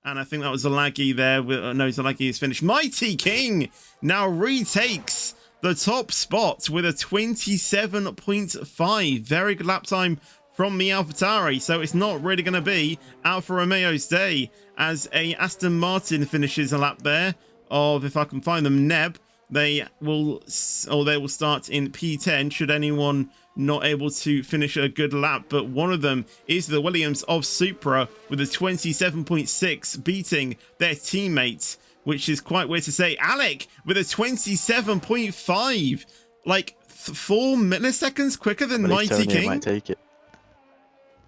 And I think that was Zalagi there. No, Zalagi is finished. Mighty King now retakes the top spot with a 27.5. Very good lap time from the AlphaTauri. So it's not really going to be Alfa Romeo's day as a Aston Martin finishes a lap there of, if I can find them, Neb. They will start in P10 should anyone not able to finish a good lap, but one of them is the Williams of Supra with a 27.6, beating their teammates, which is quite weird to say. Alec with a 27.5, like 4 milliseconds quicker than Mighty King. Might take it.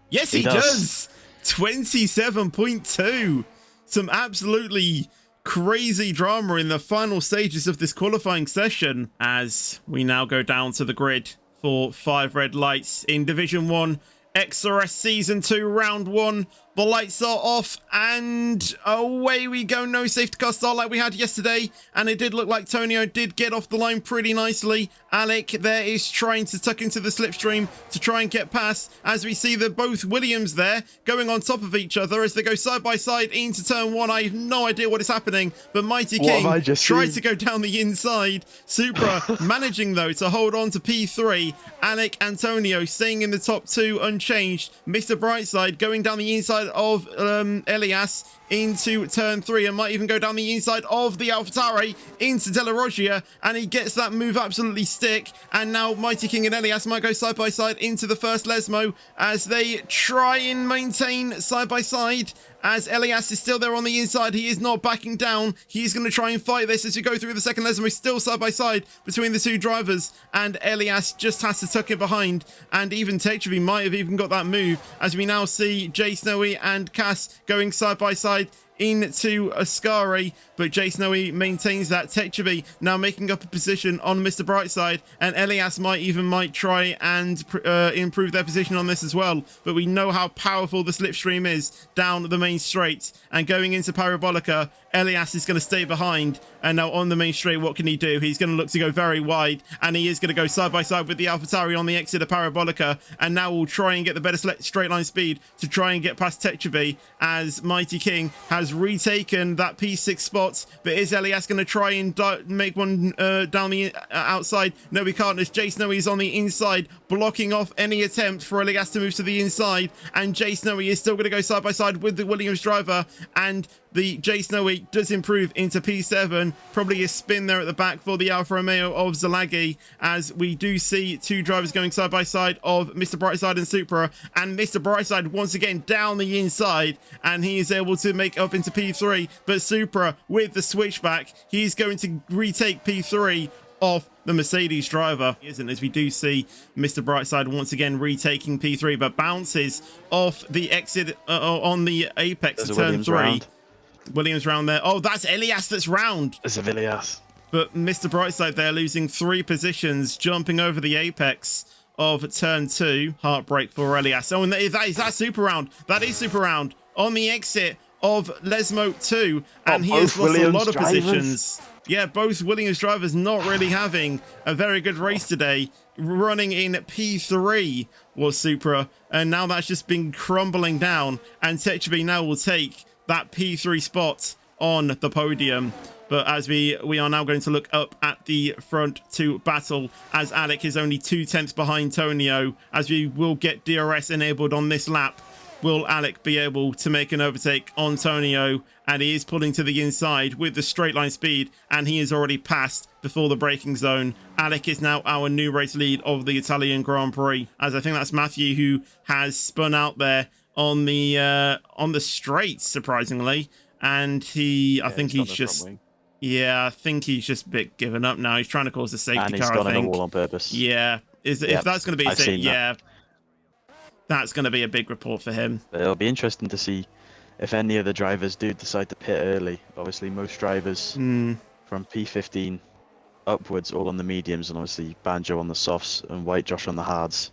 Yes, he does. 27.2. Some absolutely crazy drama in the final stages of this qualifying session as we now go down to the grid for 5 red lights in Division 1 XRS Season 2 Round 1. The lights are off and away we go. No safety car start like we had yesterday, and it did look like Tonio did get off the line pretty nicely. Alec there is trying to tuck into the slipstream to try and get past, as we see that both Williams there going on top of each other as they go side by side into turn 1. I have no idea what is happening, but Mighty King tried to go down the inside. Supra managing though to hold on to P3. Alec Antonio staying in the top 2 unchanged. Mr. Brightside going down the inside of Elias into turn 3 and might even go down the inside of the AlphaTauri into De La Roggia, and he gets that move absolutely stick. And now Mighty King and Elias might go side by side into the first Lesmo as they try and maintain side by side, as Elias is still there on the inside. He is not backing down. He's going to try and fight this as we go through the second Lesmo, still side by side between the two drivers, and Elias just has to tuck it behind, and even Techevi might have even got that move, as we now see Jay Snowy and Cass going side by side into Ascari, but Jay Snowy maintains that. Techevi now making up a position on Mr. Brightside, and Elias might try and improve their position on this as well, but we know how powerful the slipstream is down the main straight, and going into Parabolica, Elias is going to stay behind. And now on the main straight, what can he do? He's going to look to go very wide, and he is going to go side by side with the AlphaTauri on the exit of Parabolica, and now we'll try and get the better straight line speed to try and get past Techevi, as Mighty King has retaken that P6 spot. But is Elias going to try and make one down the outside? No, we can't, as Jay Snowy is on the inside, blocking off any attempt for Elias to move to the inside, and Jay Snowy is still going to go side by side with the Williams driver, and the Jay Snowy does improve into P7. Probably a spin there at the back for the Alfa Romeo of Zalagi, as we do see two drivers going side by side of Mr. Brightside and Supra, and Mr. Brightside once again down the inside, and he is able to make up into P3, but Supra with the switchback, he's going to retake P3 off the Mercedes driver, isn't, as we do see Mr. Brightside once again retaking P3, but bounces off the exit on the apex of turn 3. Williams round there. Oh, that's Elias that's round. It's a Elias. But Mr. Brightside there losing 3 positions, jumping over the apex of turn 2. Heartbreak for Elias. Oh, and that's super round. That is super round on the exit of Lesmo 2. And he has lost a lot of positions. Yeah, both Williams drivers not really having a very good race today. Running in P3 was Supra, and now that's just been crumbling down, and Techevi now will take that P3 spot on the podium. But as we are now going to look up at the front to battle, as Alec is only 0.2 behind Tonio, as we will get DRS enabled on this lap. Will Alec be able to make an overtake on Tonio? And he is pulling to the inside with the straight line speed, and he is already passed before the braking zone. Alec is now our new race lead of the Italian Grand Prix, as I think that's Matthew who has spun out there on the straights, surprisingly, and I think he's just a bit given up now. He's trying to cause a safety car, and he's gone in a wall on purpose. Yeah, if that's going to be a safety, that's going to be a big report for him. It'll be interesting to see if any of the drivers do decide to pit early. Obviously, most drivers from P15 upwards all on the mediums, and obviously Banjo on the softs and White Josh on the hards.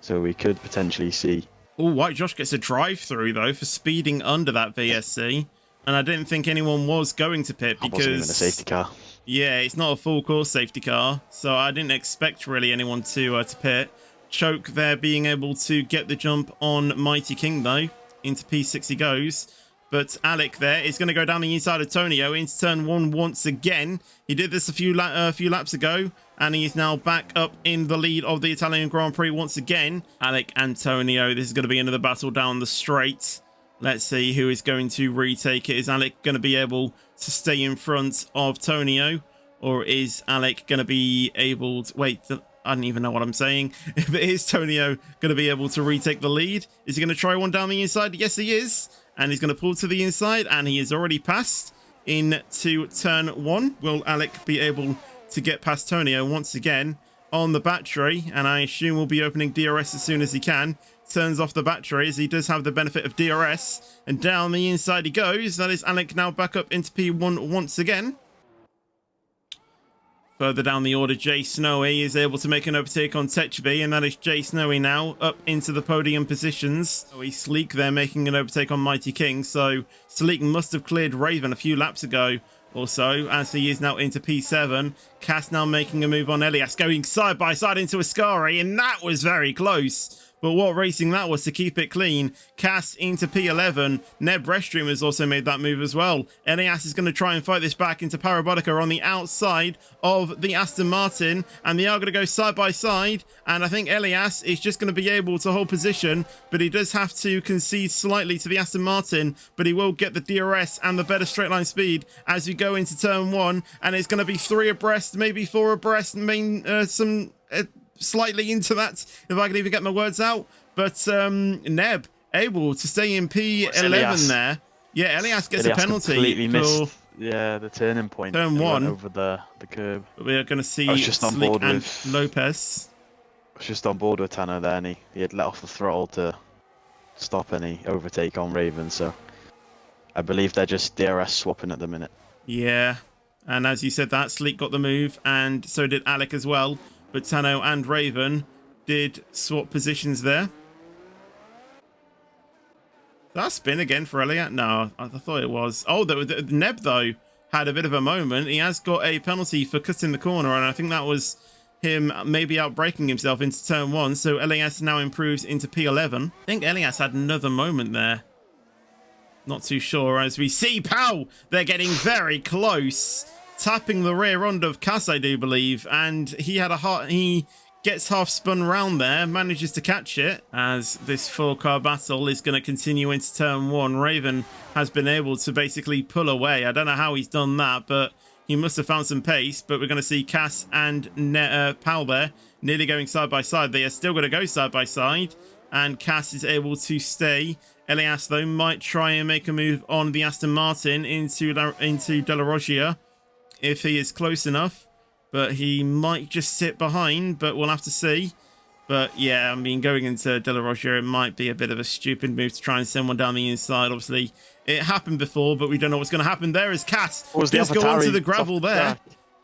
So we could potentially see. Oh, White Josh gets a drive-through, though, for speeding under that VSC. And I didn't think anyone was going to pit because... wasn't even a safety car. Yeah, it's not a full course safety car. So I didn't expect really anyone to pit. Choke there being able to get the jump on Mighty King, though. Into P6 he goes. But Alec there is going to go down the inside of Tonio into turn 1 once again. He did this a few laps ago, and he is now back up in the lead of the Italian Grand Prix once again. Alec and Tonio, this is going to be another battle down the straight. Let's see who is going to retake it. Is Alec going to be able to stay in front of Tonio? Or is Alec going to be able to... Wait, I don't even know what I'm saying. If it is Tonio going to be able to retake the lead, is he going to try one down the inside? Yes, he is. And he's going to pull to the inside, and he is already passed into turn 1. Will Alec be able to get past Tonio once again on the battery? And I assume we'll be opening DRS as soon as he can. Turns off the battery as he does have the benefit of DRS. And down the inside he goes. That is Alec now back up into P1 once again. Further down the order, Jay Snowy is able to make an overtake on Techby, and that is Jay Snowy now up into the podium positions. Sleek there making an overtake on Mighty King, so Sleek must have cleared Raven a few laps ago or so, as he is now into P7. Cass now making a move on Elias, going side by side into Ascari, and that was very close. But what racing that was to keep it clean. Cass into P11. Neb Restream has also made that move as well. Elias is going to try and fight this back into Parabolica on the outside of the Aston Martin. And they are going to go side by side. And I think Elias is just going to be able to hold position. But he does have to concede slightly to the Aston Martin. But he will get the DRS and the better straight line speed as we go into turn 1. And it's going to be 3 abreast, maybe 4 abreast. Slightly into that, if I can even get my words out. But Neb able to stay in P11 there. Yeah, Elias gets a penalty. Completely missed, yeah, the turning point. Turn 1 over the curb. But we are going to see Slick and Lopez. I was just on board with Tanner there, and he had let off the throttle to stop any overtake on Raven. So I believe they're just DRS swapping at the minute. Yeah, and as you said that, Sleek got the move, and so did Alec as well. But Tano and Raven did swap positions there. That spin again for Elliot? No, I thought it was. Oh, the Neb, though, had a bit of a moment. He has got a penalty for cutting the corner, and I think that was him maybe outbraking himself into turn 1. So Elias now improves into P11. I think Elias had another moment there. Not too sure. As we see, pow! They're getting very close. Tapping the rear end of Cass, I do believe, and he gets half spun round there, manages to catch it, as this 4-car battle is going to continue into turn 1. Raven has been able to basically pull away. I don't know how he's done that, but he must have found some pace. But we're going to see Cass and Pal there nearly going side by side. They are still going to go side by side, and Cass is able to stay. Elias, though, might try and make a move on the Aston Martin into De La Roggia, if he is close enough, but he might just sit behind, but we'll have to see. But yeah, I mean, going into De La Roggia, it might be a bit of a stupid move to try and send one down the inside. Obviously, it happened before, but we don't know what's going to happen. There is Cass. Does go onto the gravel there,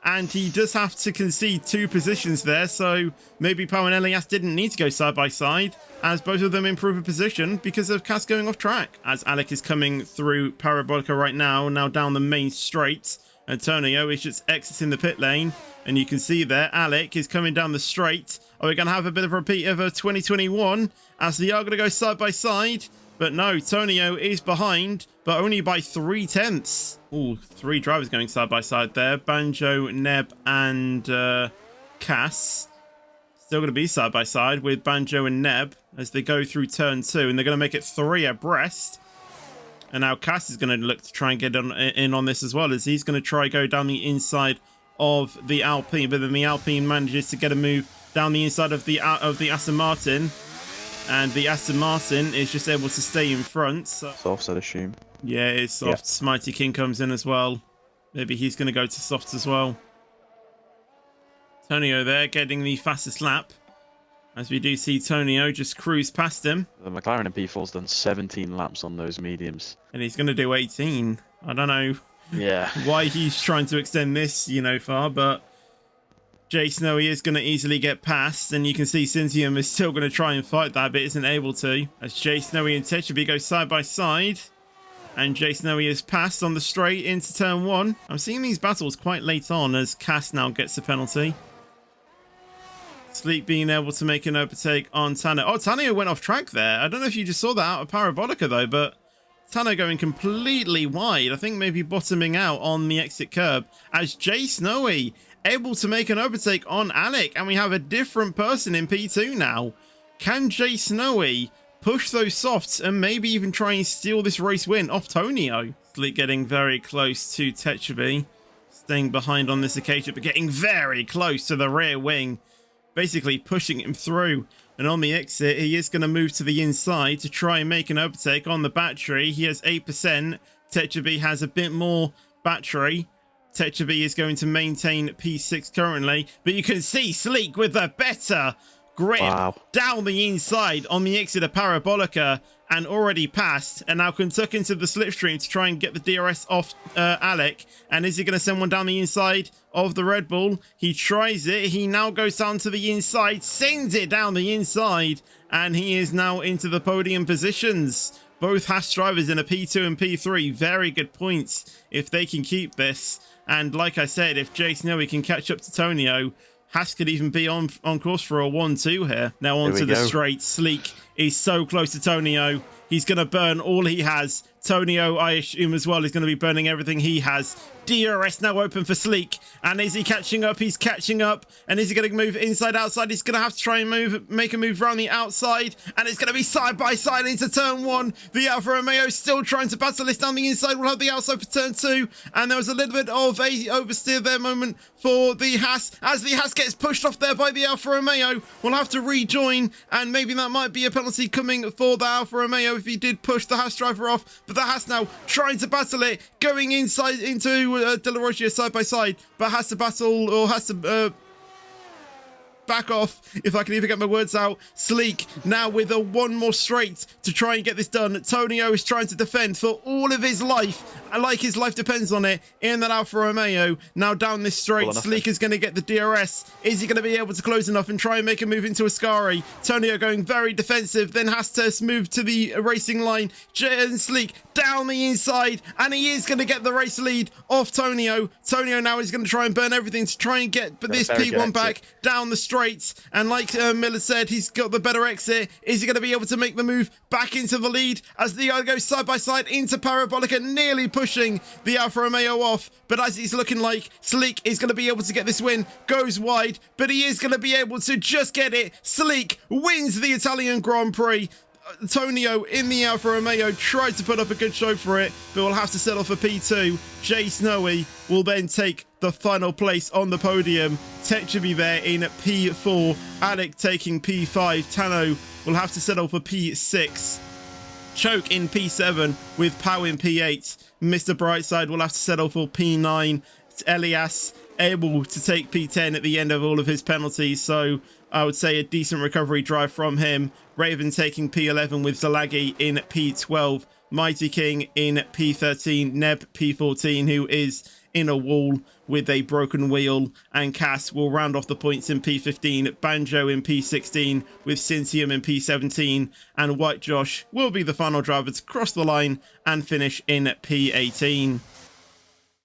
and he does have to concede 2 positions there, so maybe Pau and Elias didn't need to go side by side, as both of them improve a position because of Cass going off track. As Alec is coming through Parabolica right now down the main straight. Antonio is just exiting the pit lane, and you can see there Alec is coming down the straight. Are we going to have a bit of a repeat of 2021 as they are going to go side by side? But no, Tonio is behind, but only by 3/10. Ooh, 3 drivers going side by side there. Banjo, Neb, and Cass. Still going to be side by side with Banjo and Neb as they go through turn 2, and they're going to make it 3 abreast. And now Cass is going to look to try and get in on this as well, as he's going to try go down the inside of the Alpine, but then the Alpine manages to get a move down the inside of the Aston Martin, and the Aston Martin is just able to stay in front. So. Softs, I'd assume. Yeah, it's softs. Yeah. Mighty King comes in as well. Maybe he's going to go to softs as well. Tonio there getting the fastest lap. As we do see Tonio just cruise past him. The McLaren in P4's done 17 laps on those mediums. And he's going to do 18. I don't know why he's trying to extend this, far, but Jay Snowy is going to easily get past. And you can see Cintium is still going to try and fight that, but isn't able to. As Jay Snowy and Tetraby go side by side. And Jay Snowy is passed on the straight into turn 1. I'm seeing these battles quite late on as Cass now gets a penalty. Sleep being able to make an overtake on Tanner. Oh, Tanner went off track there. I don't know if you just saw that out of Parabolica, though, but Tanner going completely wide. I think maybe bottoming out on the exit curb as Jay Snowy able to make an overtake on Alec. And we have a different person in P2 now. Can Jay Snowy push those softs and maybe even try and steal this race win off Tonio? Sleek getting very close to Tetraby. Staying behind on this occasion, but getting very close to the rear wing. Basically pushing him through. And on the exit, he is going to move to the inside to try and make an overtake on the battery. He has 8%. Tetraby has a bit more battery. Tetraby is going to maintain P6 currently. But you can see Sleek with a better grip down the inside on the exit of Parabolica and already passed, and now can tuck into the slipstream to try and get the DRS off Alec. And is he going to send one down the inside of the Red Bull? He tries it. He now goes down to the inside, sends it down the inside, and he is now into the podium positions. Both Haas drivers in a P2 and P3. Very good points if they can keep this. And like I said, if Jay Snowy can catch up to Tonio, Haas could even be on course for a 1-2 here. Now onto the straight. Sleek is so close to Tonio. He's going to burn all he has. Tonio, I assume as well, is going to be burning everything he has. DRS now open for Sleek. And is he catching up? He's catching up. And is he going to move inside, outside? He's going to have to try and make a move around the outside. And it's going to be side by side into turn 1. The Alfa Romeo still trying to battle this down the inside. We'll have the outside for turn 2. And there was a little bit of a oversteer there moment for the Haas. As the Haas gets pushed off there by the Alfa Romeo, we'll have to rejoin. And maybe that might be a penalty coming for the Alfa Romeo if he did push the Haas driver off. But the Haas now trying to battle it, going inside into De La Rocha side by side, but has to battle or has to back off, if I can even get my words out. Sleek now with a one more straight to try and get this done. Tonio is trying to defend for all of his life, like his life depends on it, in that Alfa Romeo. Now down this straight, Sleek is going to get the DRS. Is he going to be able to close enough and try and make a move into Ascari? Tonio going very defensive, then has to move to the racing line. And Sleek down the inside, and he is going to get the race lead off Tonio. Tonio now is going to try and burn everything to try and get this P1 back down the straight. And like Miller said, he's got the better exit. Is he going to be able to make the move back into the lead as the other goes side by side into Parabolica, nearly pushing the Alfa Romeo off? But as he's looking like Sleek is going to be able to get this win, goes wide, but he is going to be able to just get it. Sleek wins the Italian Grand Prix. Tonio in the Alfa Romeo tried to put up a good show for it, but will have to settle for P2. Jay Snowy will then take the final place on the podium. Tetraby there in P4. Alec taking P5. Tano will have to settle for P6. Choke in P7 with Pow in P8. Mr. Brightside will have to settle for P9. Elias able to take P10 at the end of all of his penalties, so I would say a decent recovery drive from him. Raven taking P11 with Zalagi in P12. Mighty King in P13. Neb P14, who is in a wall with a broken wheel. And Cass will round off the points in P15. Banjo in P16 with Cintium in P17. And White Josh will be the final driver to cross the line and finish in P18.